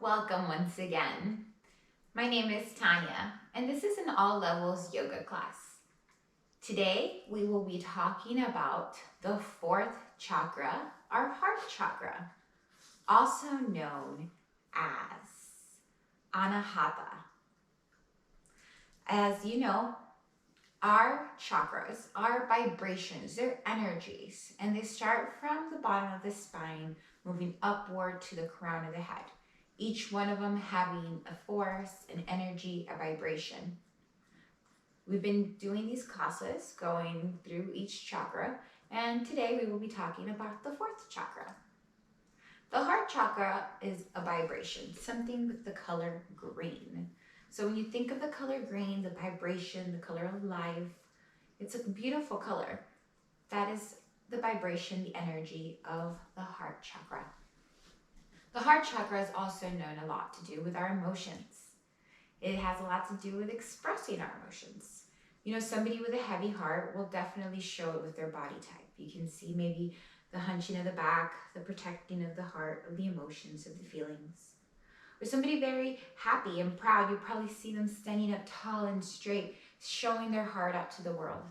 Welcome once again. My name is Tanya, and this is an all levels yoga class. Today, we will be talking about the fourth chakra, our heart chakra, also known as Anahata. As you know, our chakras are vibrations, they're energies, and they start from the bottom of the spine, moving upward to the crown of the head. Each one of them having a force, an energy, a vibration. We've been doing these classes, going through each chakra, and today we will be talking about the fourth chakra. The heart chakra is a vibration, something with the color green. So when you think of the color green, the vibration, the color of life, it's a beautiful color. That is the vibration, the energy of the heart chakra. The heart chakra is also known a lot to do with our emotions. It has a lot to do with expressing our emotions. You know, somebody with a heavy heart will definitely show it with their body type. You can see maybe the hunching of the back, the protecting of the heart, of the emotions, of the feelings. Or somebody very happy and proud, you probably see them standing up tall and straight, showing their heart out to the world.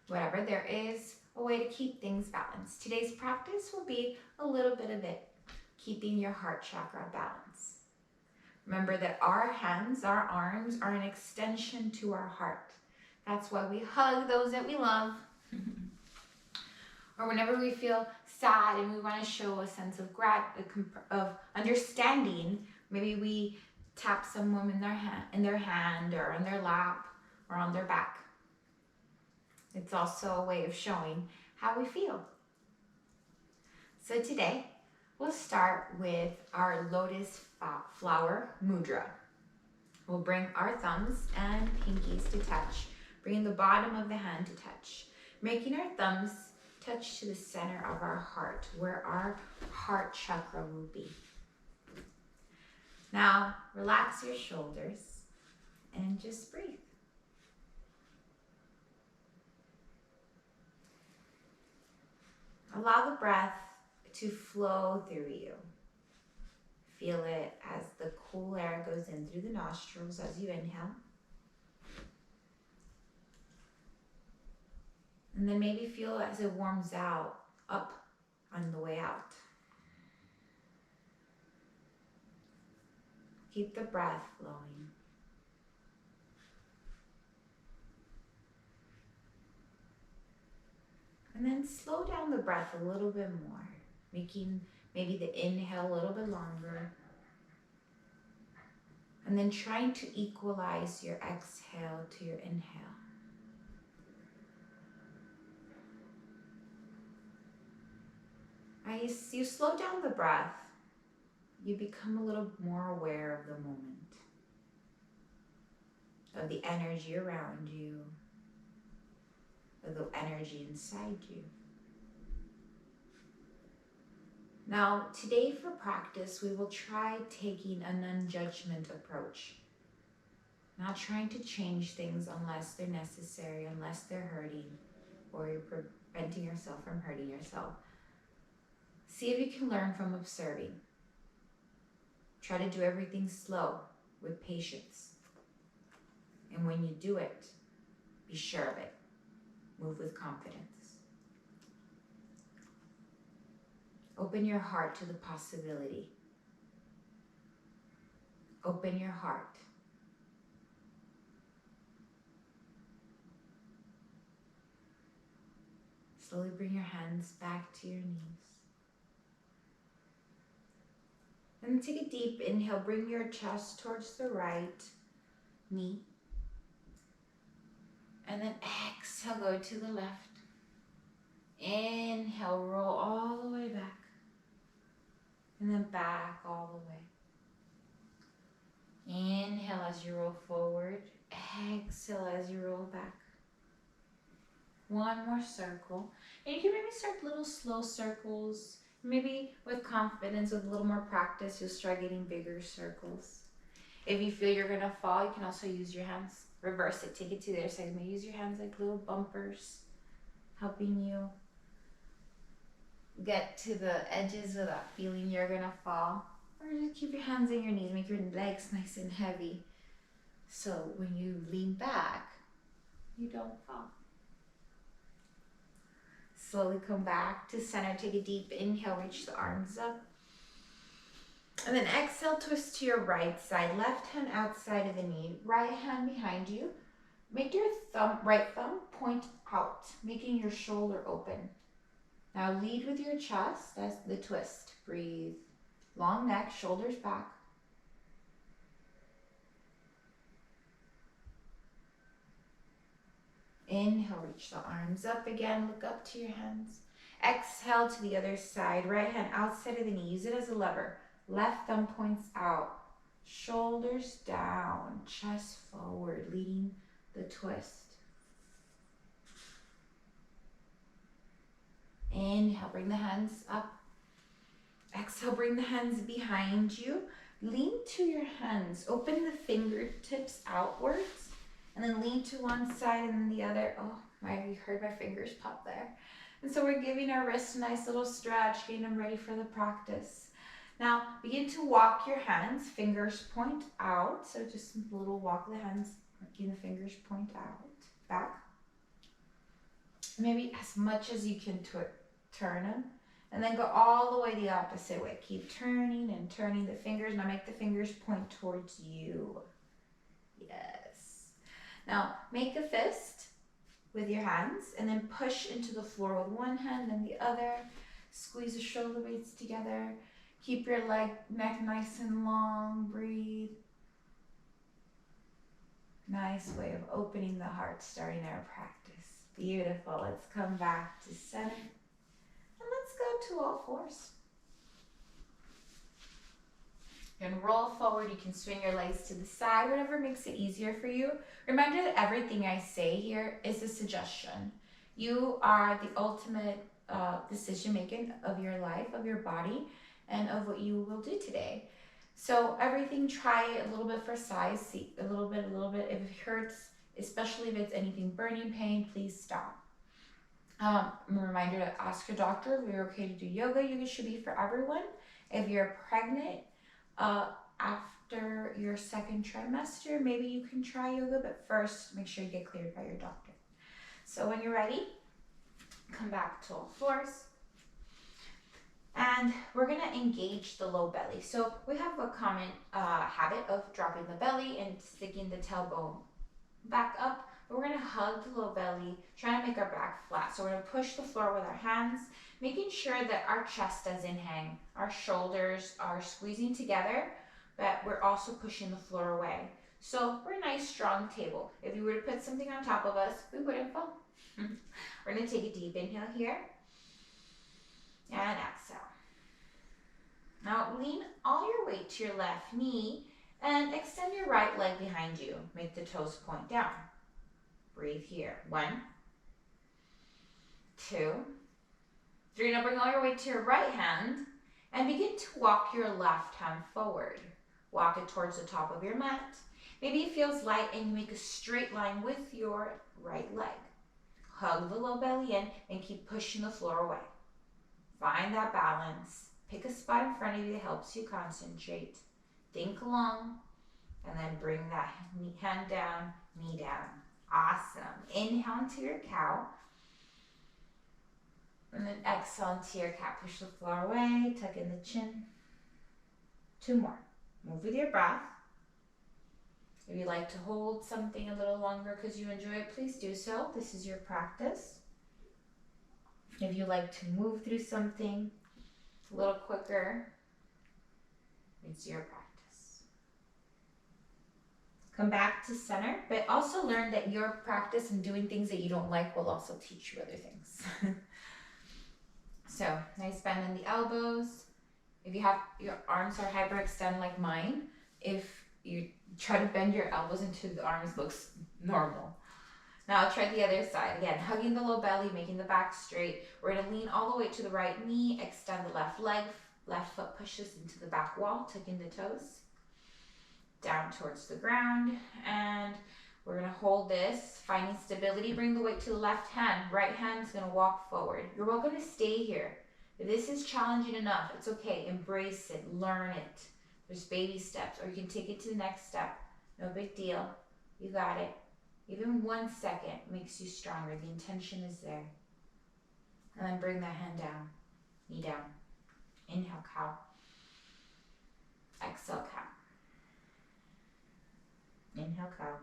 Whatever, there is a way to keep things balanced. Today's practice will be a little bit of it, keeping your heart chakra balanced. Remember that our hands, our arms are an extension to our heart. That's why we hug those that we love. Or whenever we feel sad and we want to show a sense of understanding, maybe we tap someone in their hand or on their lap or on their back. It's also a way of showing how we feel. So today, we'll start with our lotus flower mudra. We'll bring our thumbs and pinkies to touch, bringing the bottom of the hand to touch, making our thumbs touch to the center of our heart, where our heart chakra will be. Now, relax your shoulders and just breathe. Allow the breath to flow through you. Feel it as the cool air goes in through the nostrils as you inhale. And then maybe feel as it warms out, up on the way out. Keep the breath flowing. And then slow down the breath a little bit more, making maybe the inhale a little bit longer. And then trying to equalize your exhale to your inhale. As you slow down the breath, you become a little more aware of the moment, of the energy around you, of the energy inside you. Now, today for practice, we will try taking a non-judgment approach. Not trying to change things unless they're necessary, unless they're hurting, or you're preventing yourself from hurting yourself. See if you can learn from observing. Try to do everything slow, with patience. And when you do it, be sure of it. Move with confidence. Open your heart to the possibility. Open your heart. Slowly bring your hands back to your knees. And take a deep inhale. Bring your chest towards the right knee. And then exhale, go to the left. Inhale, roll all the way back. And then back all the way. Inhale as you roll forward. Exhale as you roll back. One more circle. And you can maybe start little slow circles. Maybe with confidence, with a little more practice, you'll start getting bigger circles. If you feel you're gonna fall, you can also use your hands. Reverse it, take it to the other side. Maybe use your hands like little bumpers, helping you get to the edges without feeling you're gonna fall. Or just keep your hands on your knees, make your legs nice and heavy. So when you lean back, you don't fall. Slowly come back to center. Take a deep inhale, reach the arms up. And then exhale, twist to your right side. Left hand outside of the knee, right hand behind you. Make your right thumb point out, making your shoulder open. Now lead with your chest as the twist. Breathe. Long neck, shoulders back. Inhale, reach the arms up again. Look up to your hands. Exhale to the other side. Right hand outside of the knee. Use it as a lever. Left thumb points out. Shoulders down. Chest forward, leading the twist. Inhale, bring the hands up. Exhale, bring the hands behind you. Lean to your hands. Open the fingertips outwards. And then lean to one side and then the other. Oh, you heard my fingers pop there. And so we're giving our wrists a nice little stretch, getting them ready for the practice. Now, begin to walk your hands. Fingers point out. So just a little walk of the hands, making the fingers point out. Back. Maybe as much as you can turn them. And then go all the way the opposite way. Keep turning and turning the fingers. Now make the fingers point towards you. Yes. Now make a fist with your hands and then push into the floor with one hand and the other. Squeeze the shoulder blades together. Keep your neck nice and long. Breathe. Nice way of opening the heart, starting our practice. Beautiful. Let's come back to center. And let's go to all fours. You can roll forward. You can swing your legs to the side, whatever makes it easier for you. Reminder that everything I say here is a suggestion. You are the ultimate decision maker of your life, of your body, and of what you will do today. So everything, try a little bit for size. See a little bit. If it hurts, especially if it's anything burning pain, please stop. A reminder to ask your doctor if you're okay to do yoga. Yoga should be for everyone. If you're pregnant, after your second trimester, maybe you can try yoga, but first make sure you get cleared by your doctor. So when you're ready, come back to all fours. And we're gonna engage the low belly. So we have a common habit of dropping the belly and sticking the tailbone back up. But we're gonna hug the low belly, trying to make our back flat. So we're gonna push the floor with our hands, making sure that our chest doesn't hang. Our shoulders are squeezing together, but we're also pushing the floor away. So we're a nice strong table. If you were to put something on top of us, we wouldn't fall. We're gonna take a deep inhale here. And exhale. Now lean all your weight to your left knee and extend your right leg behind you. Make the toes point down. Breathe here. 1, 2, 3. Now bring all your weight to your right hand and begin to walk your left hand forward. Walk it towards the top of your mat. Maybe it feels light and you make a straight line with your right leg. Hug the low belly in and keep pushing the floor away. Find that balance. Pick a spot in front of you that helps you concentrate. Think long, and then bring that hand down, knee down. Awesome. Inhale into your cow. And then exhale into your cat. Push the floor away, tuck in the chin. 2 more. Move with your breath. If you like to hold something a little longer because you enjoy it, please do so. This is your practice. If you like to move through something a little quicker, it's your practice. Come back to center, but also learn that your practice and doing things that you don't like will also teach you other things. So, nice bend in the elbows. If you have your arms are hyperextend like mine, if you try to bend your elbows into the arms, looks normal. Now try the other side. Again, hugging the low belly, making the back straight. We're gonna lean all the way to the right knee, extend the left leg, left foot pushes into the back wall, tucking the toes down towards the ground. And we're gonna hold this, finding stability. Bring the weight to the left hand. Right hand's gonna walk forward. You're welcome to stay here. If this is challenging enough, it's okay. Embrace it, learn it. There's baby steps, or you can take it to the next step. No big deal. You got it. Even 1 second makes you stronger. The intention is there. And then bring that hand down, knee down. Inhale, cow. Exhale, cow. Inhale, cow.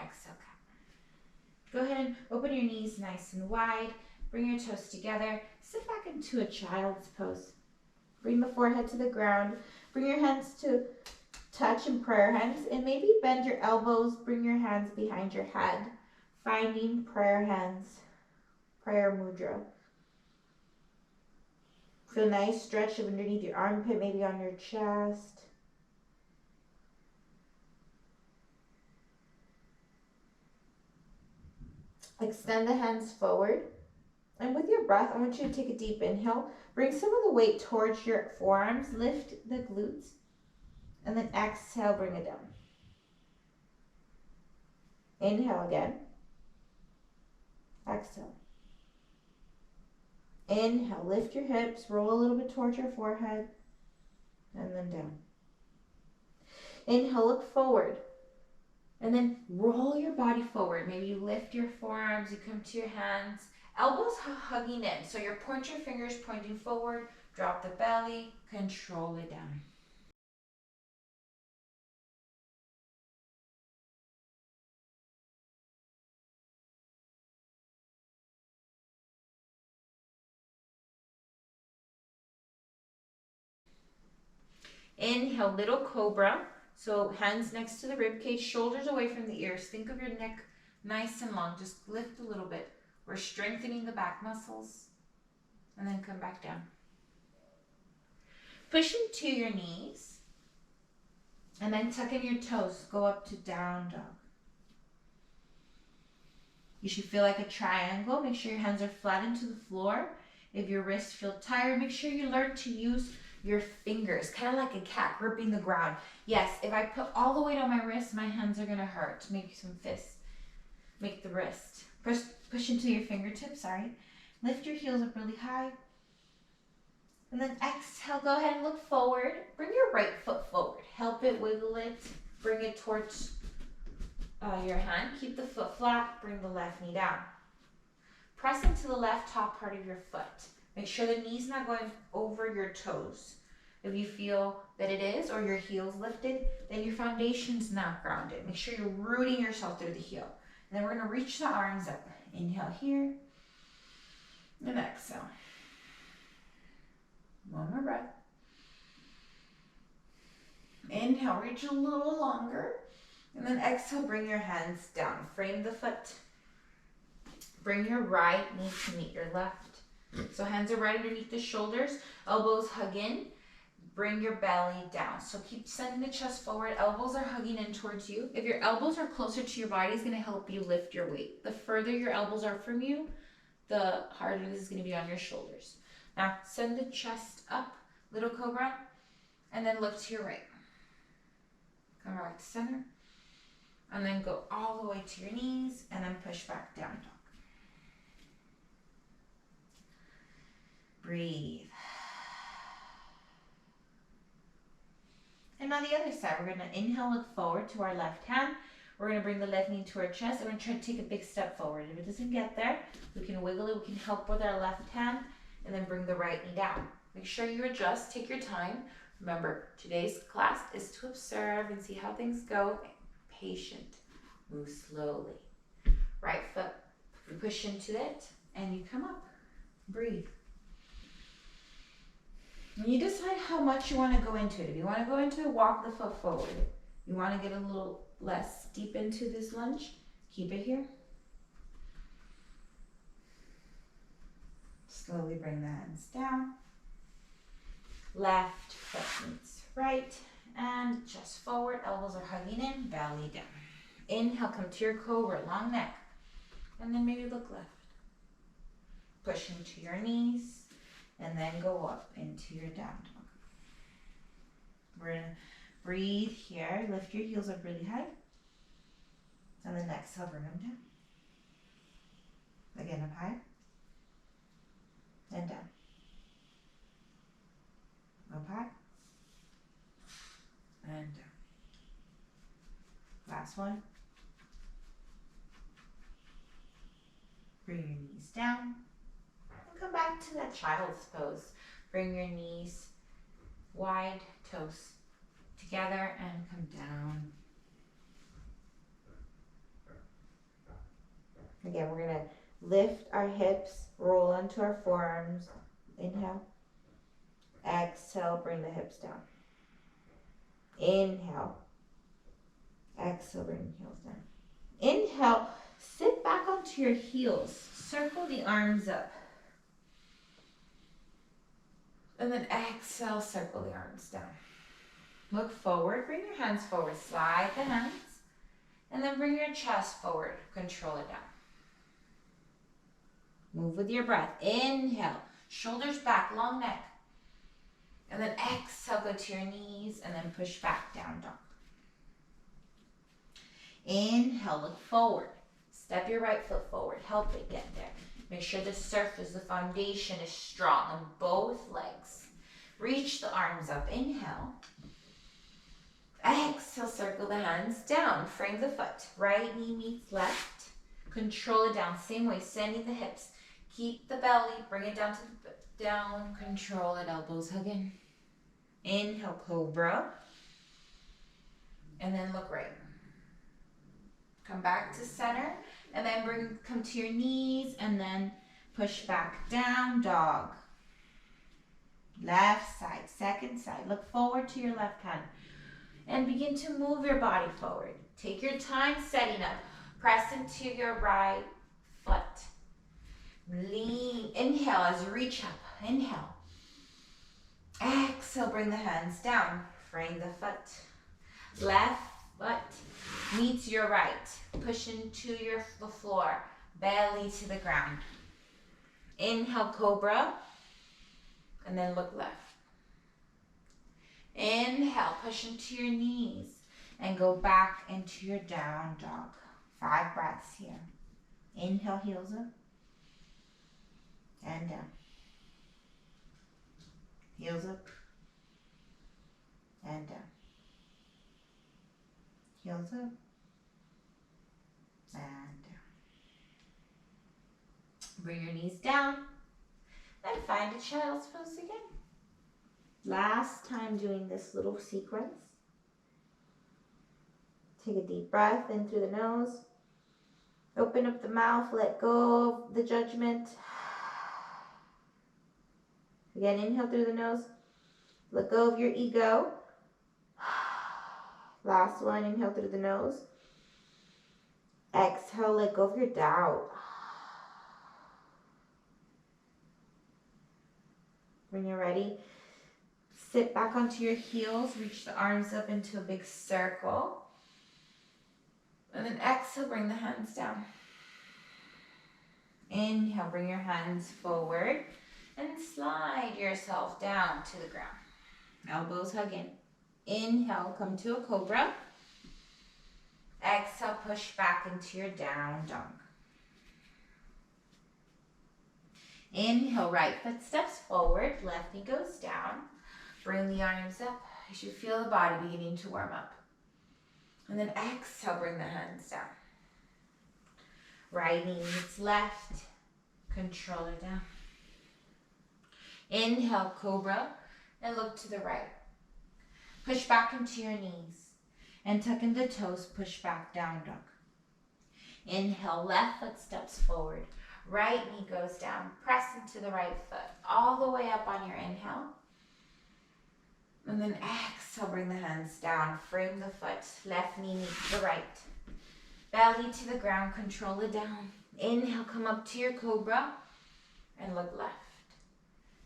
Exhale, cow. Go ahead and open your knees nice and wide. Bring your toes together. Sit back into a child's pose. Bring the forehead to the ground. Bring your hands to touch in prayer hands, and maybe bend your elbows. Bring your hands behind your head, finding prayer hands, prayer mudra. Feel nice stretch underneath your armpit, maybe on your chest. Extend the hands forward. And with your breath, I want you to take a deep inhale. Bring some of the weight towards your forearms. Lift the glutes. And then exhale, bring it down. Inhale again. Exhale. Inhale, lift your hips, roll a little bit towards your forehead, and then down. Inhale, look forward. And then roll your body forward. Maybe you lift your forearms, you come to your hands. Elbows hugging in. So your pointer fingers pointing forward. Drop the belly, control it down. Inhale, little cobra. So hands next to the rib cage, shoulders away from the ears. Think of your neck nice and long. Just lift a little bit. We're strengthening the back muscles. And then come back down. Push into your knees. And then tuck in your toes. Go up to down dog. You should feel like a triangle. Make sure your hands are flat into the floor. If your wrists feel tired, make sure you learn to use your fingers, kind of like a cat gripping the ground. Yes, if I put all the weight on my wrist, my hands are going to hurt. Make some fists. Make the wrist. Push into your fingertips, sorry. Lift your heels up really high. And then exhale, go ahead and look forward. Bring your right foot forward. Help it, wiggle it. Bring it towards your hand. Keep the foot flat. Bring the left knee down. Press into the left top part of your foot. Make sure the knee's not going over your toes. If you feel that it is, or your heel's lifted, then your foundation's not grounded. Make sure you're rooting yourself through the heel. And then we're going to reach the arms up. Inhale here. And exhale. One more breath. Inhale, reach a little longer. And then exhale, bring your hands down. Frame the foot. Bring your right knee to meet your left. So hands are right underneath the shoulders. Elbows hug in. Bring your belly down. So keep sending the chest forward. Elbows are hugging in towards you. If your elbows are closer to your body, it's going to help you lift your weight. The further your elbows are from you, the harder this is going to be on your shoulders. Now, send the chest up, little cobra, and then look to your right. Come back to center. And then go all the way to your knees, and then push back down dog. Breathe. And on the other side, we're going to inhale, look forward to our left hand. We're going to bring the left knee to our chest, and we're going to try to take a big step forward. If it doesn't get there, we can wiggle it. We can help with our left hand, and then bring the right knee down. Make sure you adjust. Take your time. Remember, today's class is to observe and see how things go. Patient. Move slowly. Right foot, you push into it, and you come up. Breathe. And you decide how much you want to go into it. If you want to go into it, walk the foot forward. You want to get a little less deep into this lunge, keep it here. Slowly bring the hands down. Left foot meets right, and chest forward, elbows are hugging in, belly down. Inhale, come to your cobra, long neck, and then maybe look left. Push into your knees, and then go up into your down dog. We're going to breathe here, lift your heels up really high, and then exhale, bring them down. Again, up high. and down. Up high and down. Last one. Bring your knees down and come back to that child's pose. Bring your knees wide, toes together, and come down. Again, we're going to lift our hips, roll onto our forearms. Inhale. Exhale, bring the hips down. Inhale. Exhale, bring the heels down. Inhale, sit back onto your heels. Circle the arms up. And then exhale, circle the arms down. Look forward, bring your hands forward. Slide the hands. And then bring your chest forward. Control it down. Move with your breath. Inhale, shoulders back, long neck. And then exhale, go to your knees and then push back down, dog. Inhale, look forward. Step your right foot forward. Help it get there. Make sure the surface, the foundation is strong on both legs. Reach the arms up. Inhale. Exhale, circle the hands down. Frame the foot. Right knee meets left. Control it down. Same way, sending the hips. Keep the belly. Bring it down to the down. Control it. Elbows hug in. Inhale, cobra. And then look right. Come back to center. And then come to your knees. And then push back down, dog. Left side, second side. Look forward to your left hand. And begin to move your body forward. Take your time setting up. Press into your right foot. Lean. Inhale as you reach up. Inhale. Exhale, bring the hands down. Frame the foot. Left foot meets your right. Push into the floor. Belly to the ground. Inhale, cobra. And then look left. Inhale, push into your knees. And go back into your down dog. 5 breaths here. Inhale, heels up. And down. Heels up. And down. Heels up. And down. Bring your knees down. Then find a child's pose again. Last time doing this little sequence. Take a deep breath in through the nose. Open up the mouth. Let go of the judgment. Again, inhale through the nose. Let go of your ego. Last one, inhale through the nose. Exhale, let go of your doubt. When you're ready, sit back onto your heels. Reach the arms up into a big circle. And then exhale, bring the hands down. Inhale, bring your hands forward. And slide yourself down to the ground. Elbows hug in. Inhale, come to a cobra. Exhale, push back into your down dog. Inhale, right foot steps forward. Left knee goes down. Bring the arms up. You should feel the body beginning to warm up. And then exhale, bring the hands down. Right knee meets left. Control it down. Inhale, cobra, and look to the right. Push back into your knees and tuck in the toes, push back down dog. Inhale, left foot steps forward. Right knee goes down. Press into the right foot all the way up on your inhale. And then exhale, bring the hands down. Frame the foot. Left knee meets the right. Belly to the ground. Control it down. Inhale, come up to your cobra and look left.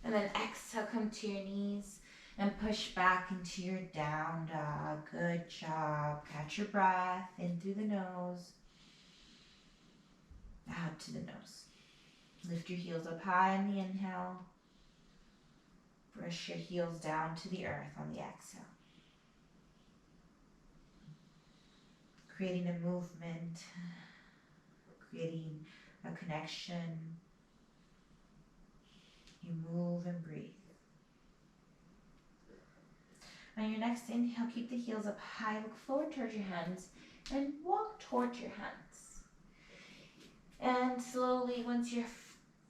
And then exhale, come to your knees and push back into your down dog. Good job. Catch your breath in through the nose. Out to the nose. Lift your heels up high on the inhale. Brush your heels down to the earth on the exhale. Creating a movement. Creating a connection. You move and breathe. On your next inhale, keep the heels up high, look forward towards your hands, and walk towards your hands. And slowly, once your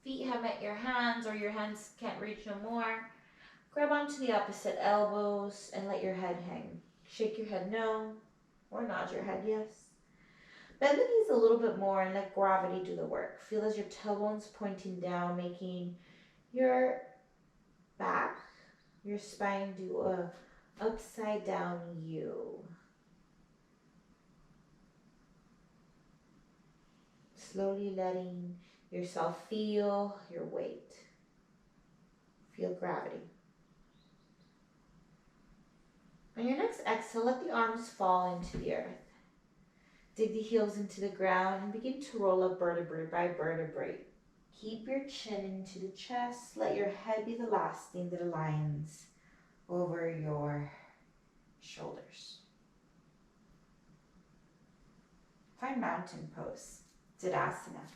feet have met your hands or your hands can't reach no more, grab onto the opposite elbows and let your head hang. Shake your head no, or nod your head yes. Bend the knees a little bit more and let gravity do the work. Feel as your tailbone's pointing down, making your back, your spine do a upside down U. Slowly letting yourself feel your weight. Feel gravity. On your next exhale, let the arms fall into the earth. Dig the heels into the ground and begin to roll up vertebrae by vertebrae. Keep your chin into the chest. Let your head be the last thing that aligns over your shoulders. Find mountain pose, Tadasana.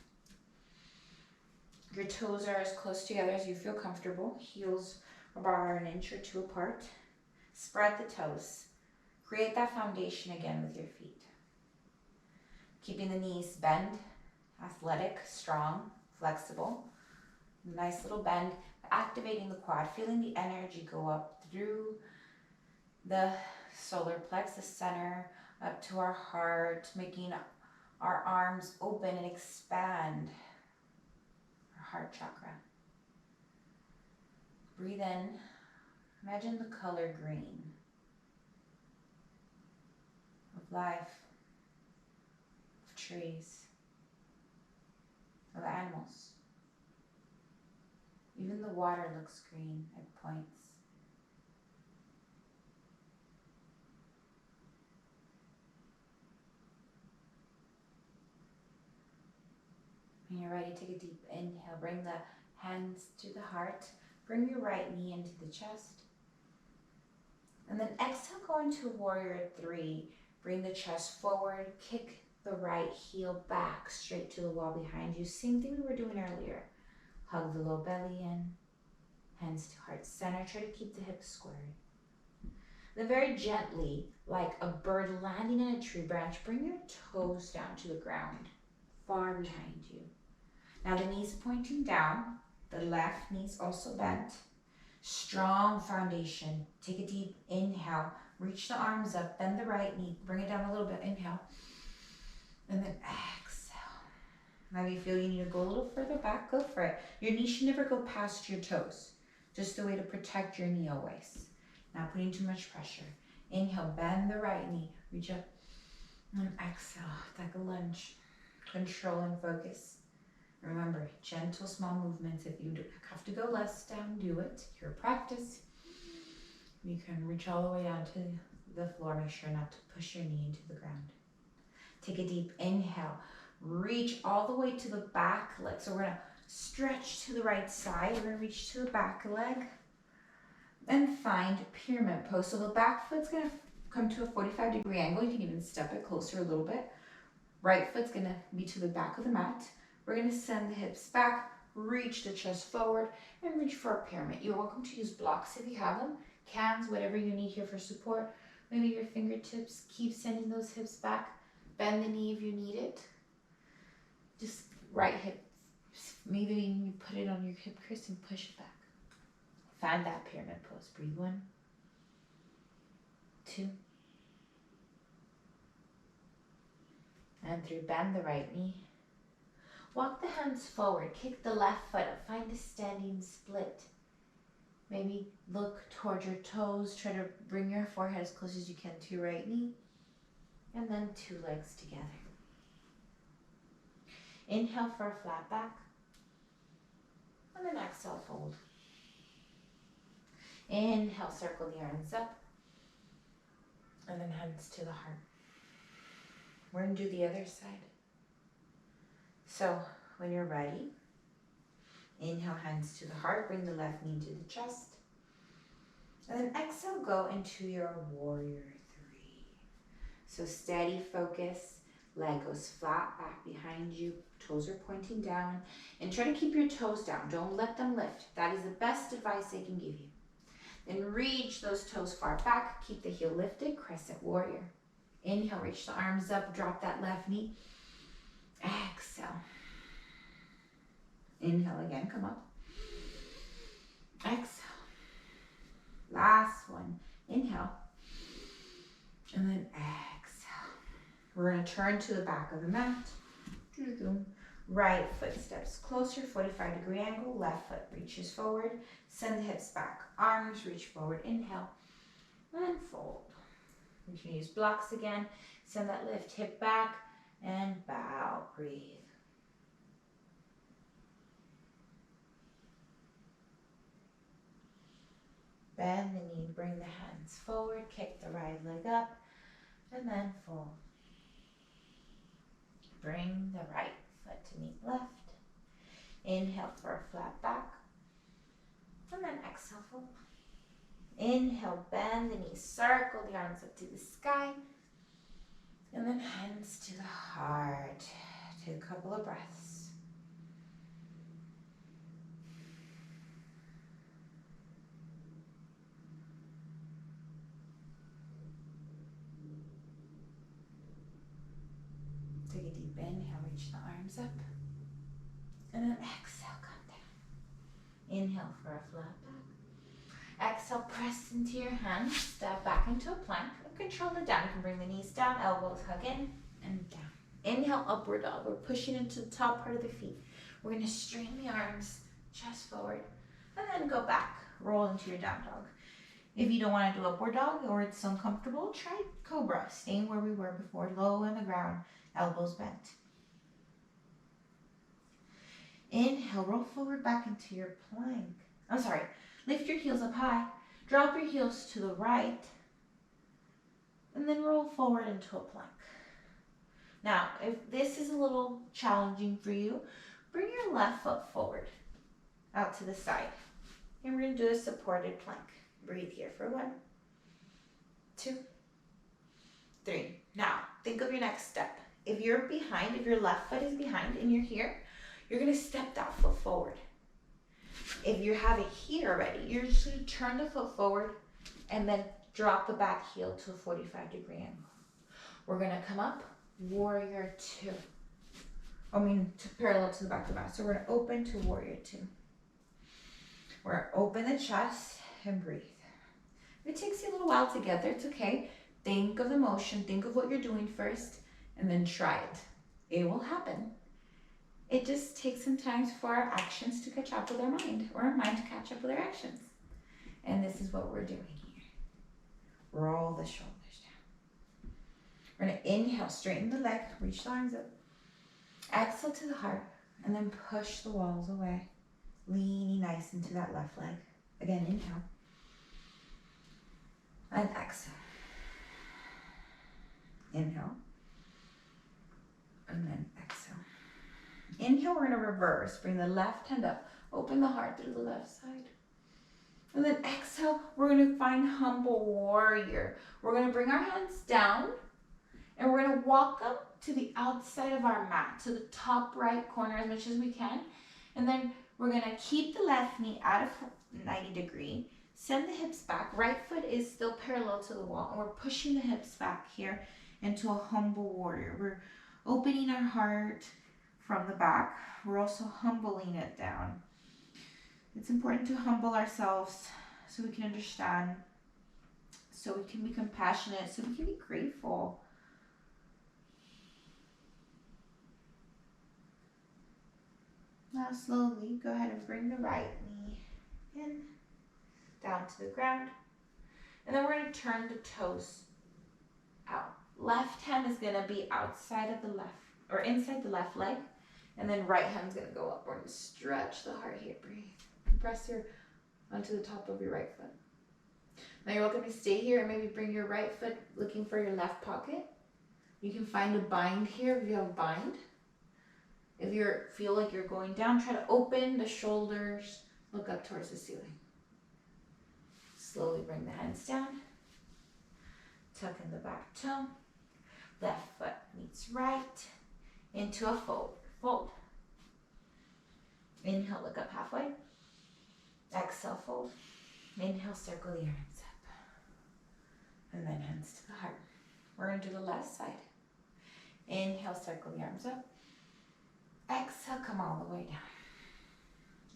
Your toes are as close together as you feel comfortable. Heels are an inch or two apart. Spread the toes. Create that foundation again with your feet. Keeping the knees bent, athletic, strong, flexible. Nice little bend. Activating the quad, feeling the energy go up through the solar plexus center, up to our heart, making our arms open and expand our heart chakra. Breathe in. Imagine the color green of life, of trees, of animals. Even the water looks green at points. When you're ready, take a deep inhale. Bring the hands to the heart. Bring your right knee into the chest. And then exhale, go into warrior three. Bring the chest forward. Kick the right heel back straight to the wall behind you. Same thing we were doing earlier. Hug the low belly in. Hands to heart center. Try to keep the hips squared. Then very gently, like a bird landing on a tree branch, bring your toes down to the ground, far behind you. Now the knees pointing down, the left knee's also bent. Strong foundation. Take a deep inhale. Reach the arms up, bend the right knee, bring it down a little bit, inhale. And then exhale. Now if you feel you need to go a little further back, go for it. Your knee should never go past your toes. Just a way to protect your knee always. Not putting too much pressure. Inhale, bend the right knee, reach up, and exhale, like a lunge. Control and focus. Remember, gentle, small movements. If you have to go less down, do it. Your practice. You can reach all the way down to the floor. Make sure not to push your knee into the ground. Take a deep inhale. Reach all the way to the back leg. So we're going to stretch to the right side. We're going to reach to the back leg. And find pyramid pose. So the back foot's going to come to a 45-degree angle. You can even step it closer a little bit. Right foot's going to be to the back of the mat. We're going to send the hips back, reach the chest forward, and reach for a pyramid. You're welcome to use blocks if you have them, cans, whatever you need here for support. Maybe your fingertips, keep sending those hips back. Bend the knee if you need it. Just right hip, maybe you put it on your hip crease and push it back. Find that pyramid pose. Breathe 1, 2, and 3. Bend the right knee. Walk the hands forward. Kick the left foot up. Find a standing split. Maybe look towards your toes. Try to bring your forehead as close as you can to your right knee. And then 2 legs together. Inhale for a flat back. And then exhale, fold. Inhale, circle the arms up. And then hands to the heart. We're going to do the other side. So when you're ready, inhale, hands to the heart. Bring the left knee to the chest. And then exhale, go into your warrior 3. So steady focus. Leg goes flat back behind you. Toes are pointing down. And try to keep your toes down. Don't let them lift. That is the best advice I can give you. Then reach those toes far back. Keep the heel lifted. Crescent warrior. Inhale, reach the arms up. Drop that left knee. Exhale. Inhale again. Come up. Exhale. Last one. Inhale. And then exhale. We're going to turn to the back of the mat. Right foot steps closer, 45-degree angle. Left foot reaches forward. Send the hips back. Arms reach forward. Inhale. And fold. We can use blocks again. Send that lift hip back and bow. Breathe. Bend the knee, bring the hands forward, kick the right leg up, and then fold. Bring the right foot to meet left. Inhale for a flat back, and then exhale, fold. Inhale, bend the knees, circle the arms up to the sky, and then hands to the heart. Take a couple of breaths. Take a deep inhale, reach the arms up. And then exhale, come down. Inhale for a flat back. Exhale, press into your hands, step back into a plank. And control the down. You can bring the knees down, elbows hug in and down. Inhale, upward dog. We're pushing into the top part of the feet. We're going to straighten the arms, chest forward, and then go back. Roll into your down dog. If you don't want to do upward dog or it's uncomfortable, try cobra. Staying where we were before, low on the ground. Elbows bent. Inhale, roll forward back into your plank. Lift your heels up high. Drop your heels to the right. And then roll forward into a plank. Now, if this is a little challenging for you, bring your left foot forward, out to the side. And we're going to do a supported plank. Breathe here for 1, 2, 3. Now, think of your next step. If you're behind, if your left foot is behind and you're here, you're going to step that foot forward. If you have it here already, you're just going to turn the foot forward and then drop the back heel to a 45-degree angle. We're going to come up, warrior 2. Parallel to the back of the mat. So we're going to open to warrior 2. We're going to open the chest and breathe. If it takes you a little while to get there, it's okay. Think of the motion, think of what you're doing first, and then try it. It will happen. It just takes some time for our actions to catch up with our mind, or our mind to catch up with our actions. And this is what we're doing here. Roll the shoulders down. We're going to inhale, straighten the leg, reach the arms up. Exhale to the heart, and then push the walls away. Leaning nice into that left leg. Again, inhale. And exhale. Inhale. And then exhale. Inhale, we're going to reverse. Bring the left hand up. Open the heart through the left side. And then exhale, we're going to find humble warrior. We're going to bring our hands down. And we're going to walk up to the outside of our mat. To the top right corner as much as we can. And then we're going to keep the left knee at a 90-degree. Send the hips back. Right foot is still parallel to the wall. And we're pushing the hips back here into a humble warrior. We're opening our heart from the back. We're also humbling it down. It's important to humble ourselves so we can understand, so we can be compassionate, so we can be grateful. Now slowly go ahead and bring the right knee in, down to the ground. And then we're going to turn the toes out. Left hand is going to be outside of the left, or inside the left leg. And then right hand's going to go up. We're going to stretch the heart here. Breathe. Press onto the top of your right foot. Now you're welcome to stay here and maybe bring your right foot looking for your left pocket. You can find a bind here if you have a bind. If you feel like you're going down, try to open the shoulders, look up towards the ceiling. Slowly bring the hands down. Tuck in the back toe. Left foot meets right into a fold. Fold. Inhale, look up halfway. Exhale, fold. Inhale, circle the arms up. And then hands to the heart. We're going to do the left side. Inhale, circle the arms up. Exhale, come all the way down.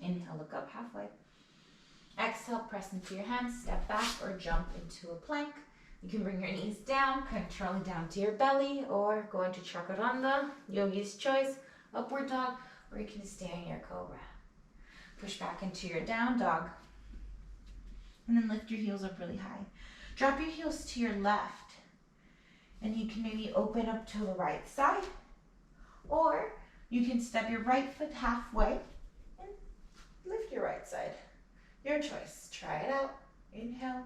Inhale, look up halfway. Exhale, press into your hands, step back or jump into a plank. You can bring your knees down, controlling down to your belly, or go into Chaturanga, yogi's choice, upward dog, or you can stay in your cobra. Push back into your down dog. And then lift your heels up really high. Drop your heels to your left. And you can maybe open up to the right side. Or you can step your right foot halfway and lift your right side. Your choice. Try it out. Inhale.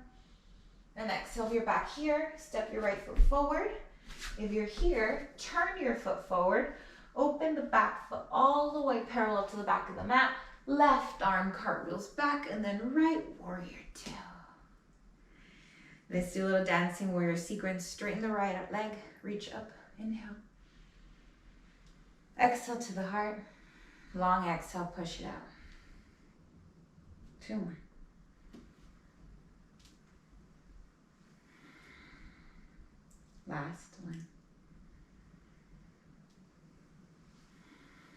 And exhale if you're back here. Step your right foot forward. If you're here, turn your foot forward. Open the back foot all the way parallel to the back of the mat. Left arm cartwheels back, and then right warrior two. Let's do a little dancing warrior sequence. Straighten the right up leg, reach up, inhale. Exhale to the heart. Long exhale, push it out. Two more. Last one.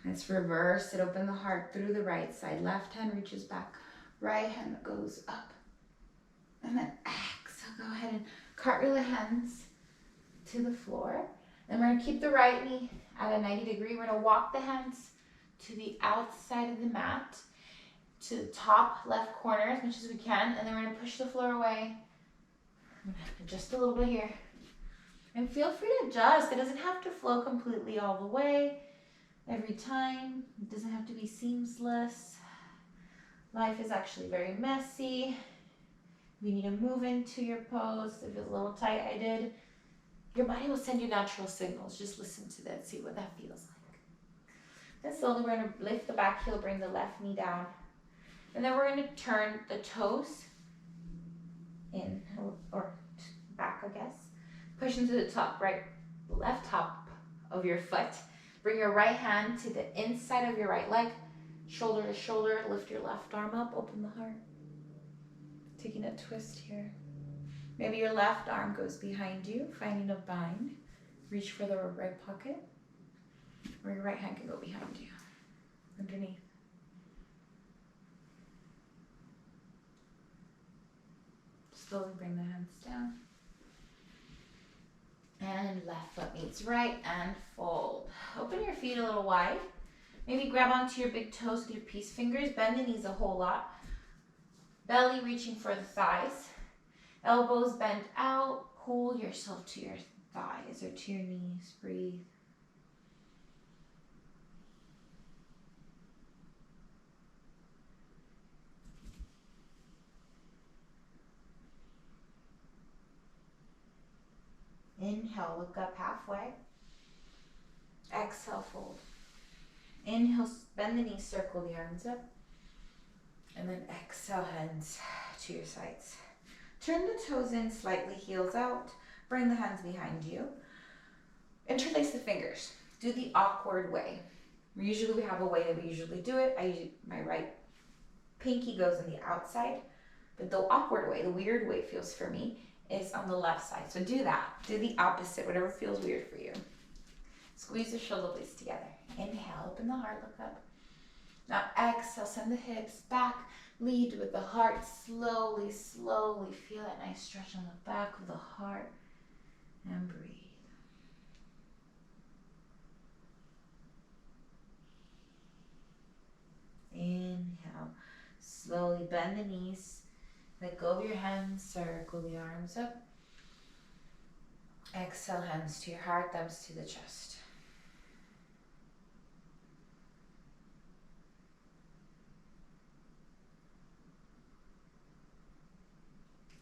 Let's reverse it. Open the heart through the right side. Left hand reaches back. Right hand goes up. And then exhale. Go ahead and cartwheel the hands to the floor. And we're going to keep the right knee at a 90 degree. We're going to walk the hands to the outside of the mat, to the top left corner as much as we can. And then we're going to push the floor away. I'm going to adjust a little bit here. And feel free to adjust. It doesn't have to flow completely all the way. Every time, it doesn't have to be seamless. Life is actually very messy. You need to move into your pose. If it feels a little tight, I did. Your body will send you natural signals. Just listen to that, see what that feels like. Then slowly we're going to lift the back heel, bring the left knee down. And then we're going to turn the toes in, or back, I guess. Push into the top, left top of your foot. Bring your right hand to the inside of your right leg, shoulder to shoulder. Lift your left arm up, open the heart. Taking a twist here. Maybe your left arm goes behind you, finding a bind. Reach for the right pocket. Or your right hand can go behind you, underneath. Slowly bring the hands down. And left foot meets right and fold. Open your feet a little wide. Maybe grab onto your big toes with your peace fingers. Bend the knees a whole lot. Belly reaching for the thighs. Elbows bend out. Pull yourself to your thighs or to your knees. Breathe. Inhale, look up halfway. Exhale, fold. Inhale, bend the knees, circle the arms up. And then exhale, hands to your sides. Turn the toes in slightly, heels out. Bring the hands behind you. Interlace the fingers. Do the awkward way. Usually we have a way that we usually do it. My right pinky goes on the outside. But the awkward way, the weird way feels for me, is on the left side. So do that. Do the opposite, whatever feels weird for you. Squeeze the shoulder blades together. Inhale, open the heart, look up. Now exhale, send the hips back. Lead with the heart. Slowly, slowly feel that nice stretch on the back of the heart. And breathe. Inhale. Slowly bend the knees. Let go of your hands, circle the arms up. Exhale, hands to your heart, thumbs to the chest.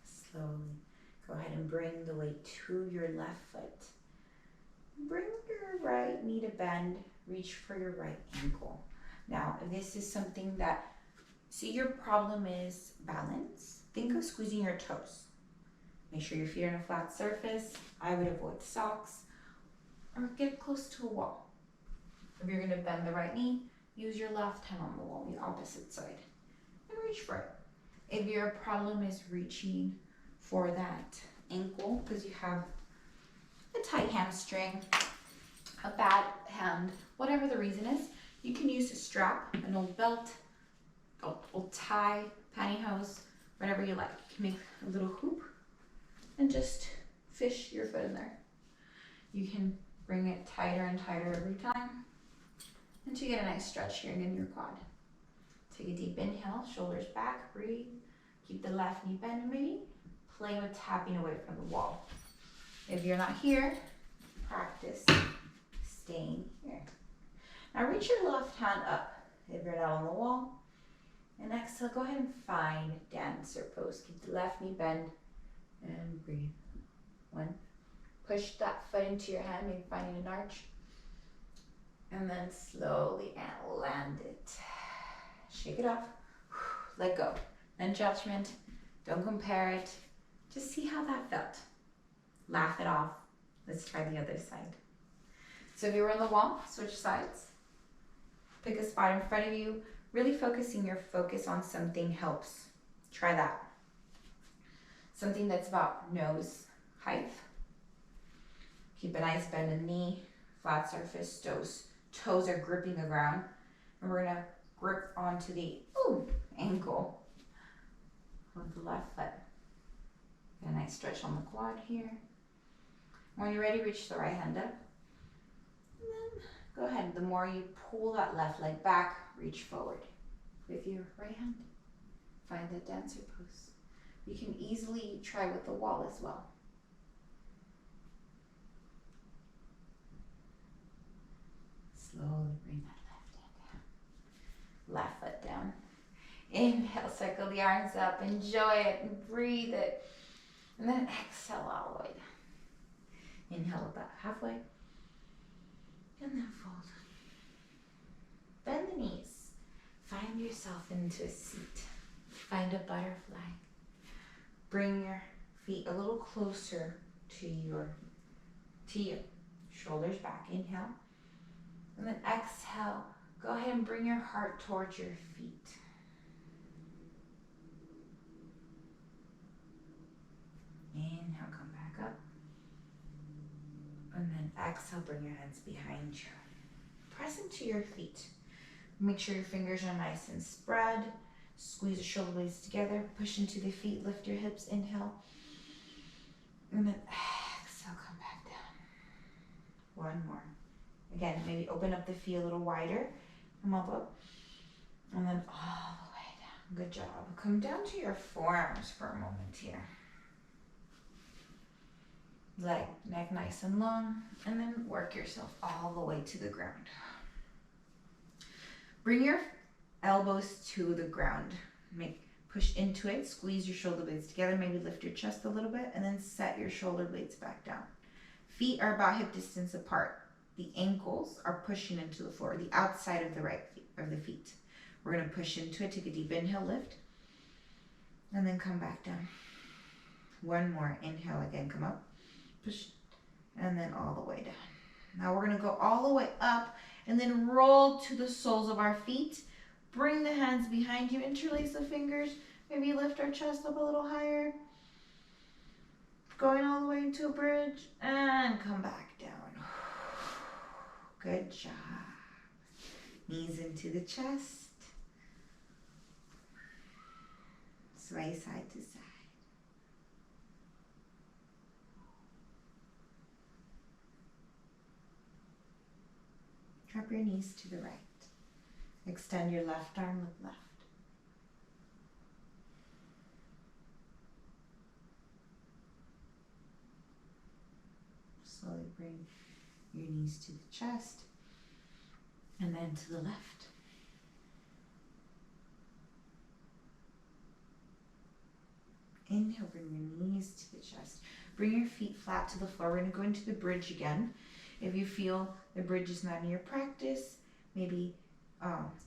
Slowly, go ahead and bring the weight to your left foot. Bring your right knee to bend, reach for your right ankle. Now, if this is something that, see your problem is balance, think of squeezing your toes. Make sure your feet are on a flat surface. I would avoid socks or get close to a wall. If you're gonna bend the right knee, use your left hand on the wall, the opposite side, and reach for it. If your problem is reaching for that ankle because you have a tight hamstring, a bad hand, whatever the reason is, you can use a strap, an old belt, old tie, pantyhose, whatever you like. You can make a little hoop and just fish your foot in there. You can bring it tighter and tighter every time until you get a nice stretch here and in your quad. Take a deep inhale, shoulders back, breathe. Keep the left knee bent, maybe play with tapping away from the wall. If you're not here, practice staying here. Now reach your left hand up if you're not on the wall. And exhale, go ahead and find dancer pose. Keep the left knee bent and breathe. 1. Push that foot into your hand, maybe finding an arch. And then slowly and land it. Shake it off. Let go. No judgment. Don't compare it. Just see how that felt. Laugh it off. Let's try the other side. So if you were on the wall, switch sides. Pick a spot in front of you. Really focusing your focus on something helps. Try that. Something that's about nose height. Keep a nice bend in the knee. Flat surface, toes are gripping the ground. And we're gonna grip onto the ankle with the left foot. Get a nice stretch on the quad here. When you're ready, reach the right hand up. And then go ahead. The more you pull that left leg back, reach forward. With your right hand, find that dancer pose. You can easily try with the wall as well. Slowly bring that left hand down. Left foot down. Inhale, circle the arms up. Enjoy it and breathe it. And then exhale all the way down. Inhale about halfway. And then fold. Bend the knees. Find yourself into a seat. Find a butterfly. Bring your feet a little closer to you. Shoulders back. Inhale. And then exhale. Go ahead and bring your heart towards your feet. Inhale, come back up. And then exhale, bring your hands behind you. Press into your feet. Make sure your fingers are nice and spread. Squeeze the shoulder blades together. Push into the feet. Lift your hips. Inhale. And then exhale, come back down. One more. Again, maybe open up the feet a little wider. Come up. And then all the way down. Good job. Come down to your forearms for a moment here. Neck nice and long. And then work yourself all the way to the ground. Bring your elbows to the ground. Push into it. Squeeze your shoulder blades together. Maybe lift your chest a little bit. And then set your shoulder blades back down. Feet are about hip distance apart. The ankles are pushing into the floor, the outside of the feet. We're going to push into it. Take a deep inhale, lift. And then come back down. One more. Inhale again, come up. Push. And then all the way down. Now we're going to go all the way up and then roll to the soles of our feet. Bring the hands behind you. Interlace the fingers. Maybe lift our chest up a little higher. Going all the way into a bridge. And come back down. Good job. Knees into the chest. Sway side to side. Drop your knees to the right. Extend your left arm with left. Slowly bring your knees to the chest and then to the left. Inhale, bring your knees to the chest. Bring your feet flat to the floor. We're going to go into the bridge again. If you feel the bridge is not in your practice, maybe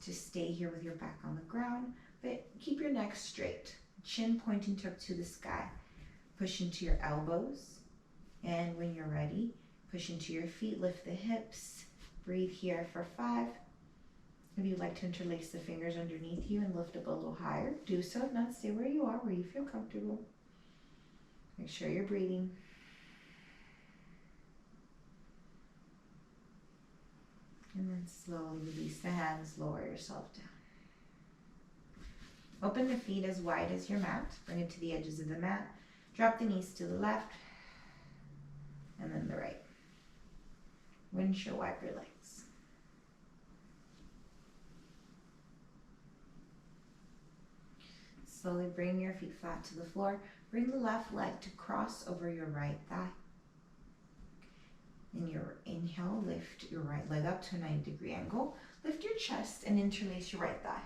just stay here with your back on the ground, but keep your neck straight. Chin pointing up to the sky. Push into your elbows, and when you're ready, Push into your feet, lift the hips. Breathe here for 5. If you'd like to interlace the fingers underneath you and lift up a little higher, do so. If not, stay where you are, where you feel comfortable. Make sure you're breathing. And then slowly release the hands, lower yourself down. Open the feet as wide as your mat. Bring it to the edges of the mat. Drop the knees to the left and then the right. Windshield wiper legs. Slowly bring your feet flat to the floor. Bring the left leg to cross over your right thigh. In your inhale, lift your right leg up to a 90-degree angle. Lift your chest and interlace your right thigh.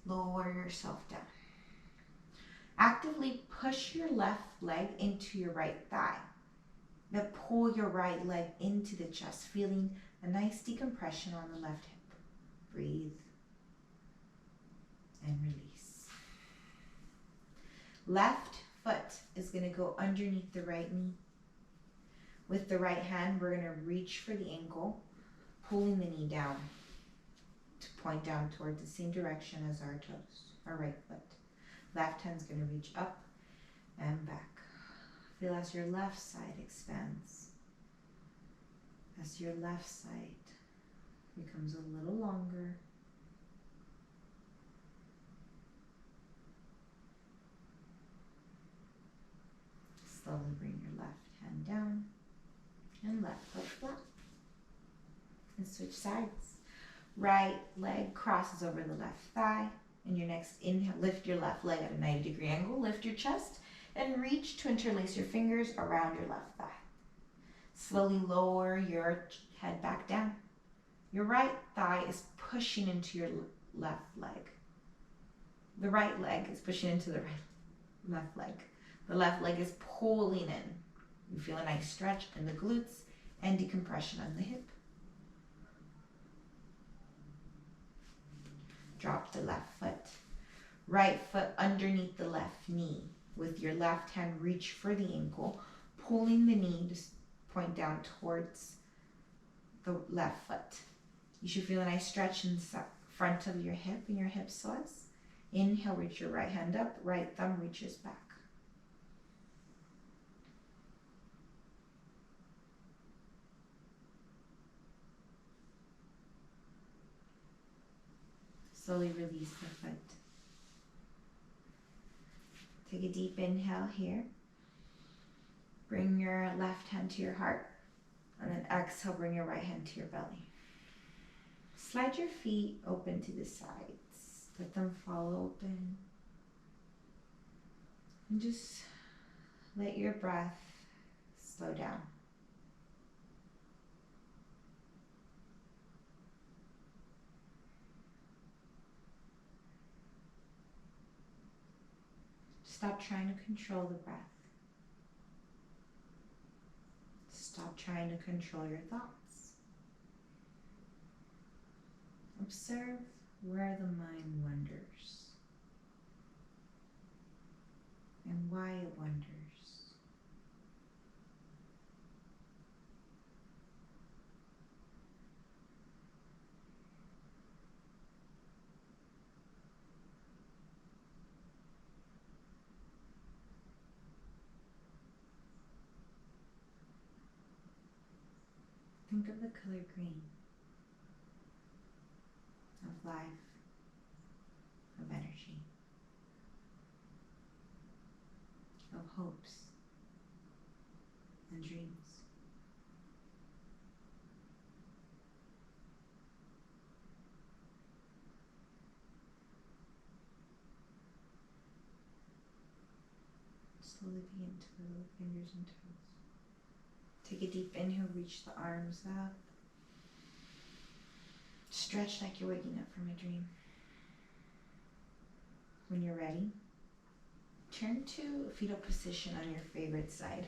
Lower yourself down. Actively push your left leg into your right thigh. Now pull your right leg into the chest, feeling a nice decompression on the left hip. Breathe and release. Left foot is going to go underneath the right knee. With the right hand, we're going to reach for the ankle, pulling the knee down to point down towards the same direction as our toes, our right foot. Left hand's going to reach up and back. Feel as your left side expands. As your left side becomes a little longer. Slowly bring your left hand down and left foot flat. And switch sides. Right leg crosses over the left thigh. In your next inhale, lift your left leg at a 90-degree angle. Lift your chest and reach to interlace your fingers around your left thigh. Slowly lower your head back down. Your right thigh is pushing into your left leg. The right leg is pushing into the left leg. The left leg is pulling in. You feel a nice stretch in the glutes and decompression on the hip. Drop the left foot. Right foot underneath the left knee. With your left hand, reach for the ankle, pulling the knee to point down towards the left foot. You should feel a nice stretch in the front of your hip and your hip psoas. Inhale, reach your right hand up, right thumb reaches back. Slowly release the foot. Take a deep inhale here. Bring your left hand to your heart. And then exhale, bring your right hand to your belly. Slide your feet open to the sides. Let them fall open. And just let your breath slow down. Stop trying to control the breath. Stop trying to control your thoughts. Observe where the mind wanders and why it wanders. Think of the color green, of life, of energy, of hopes and dreams. Slowly begin to wiggle the fingers and toes. Take a deep inhale, reach the arms up. Stretch like you're waking up from a dream. When you're ready, turn to fetal position on your favorite side.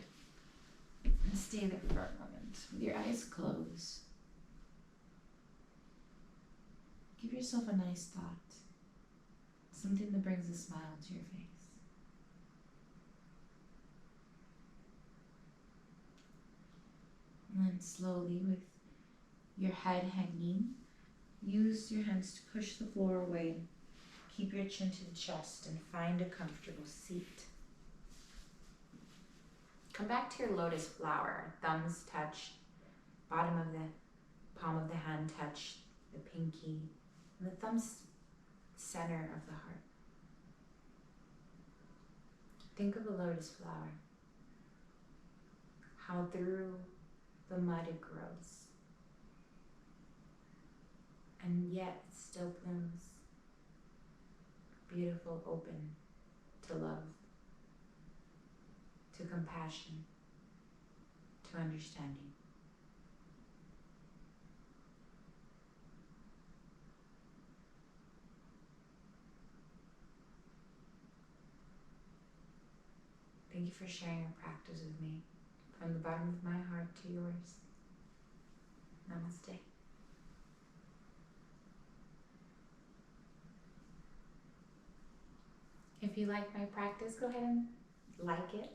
And stay there for a moment with your eyes closed. Give yourself a nice thought. Something that brings a smile to your face. And slowly, with your head hanging, use your hands to push the floor away. Keep your chin to the chest and find a comfortable seat. Come back to your lotus flower. Thumbs touch, bottom of the palm of the hand touch the pinky, and the thumbs center of the heart. Think of a lotus flower, how through the mud it grows, and yet it still blooms, beautiful, open to love, to compassion, to understanding. Thank you for sharing your practice with me. From the bottom of my heart to yours. Namaste. If you like my practice, go ahead and like it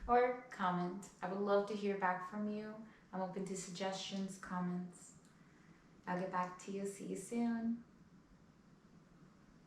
or comment. I would love to hear back from you. I'm open to suggestions, comments. I'll get back to you. See you soon.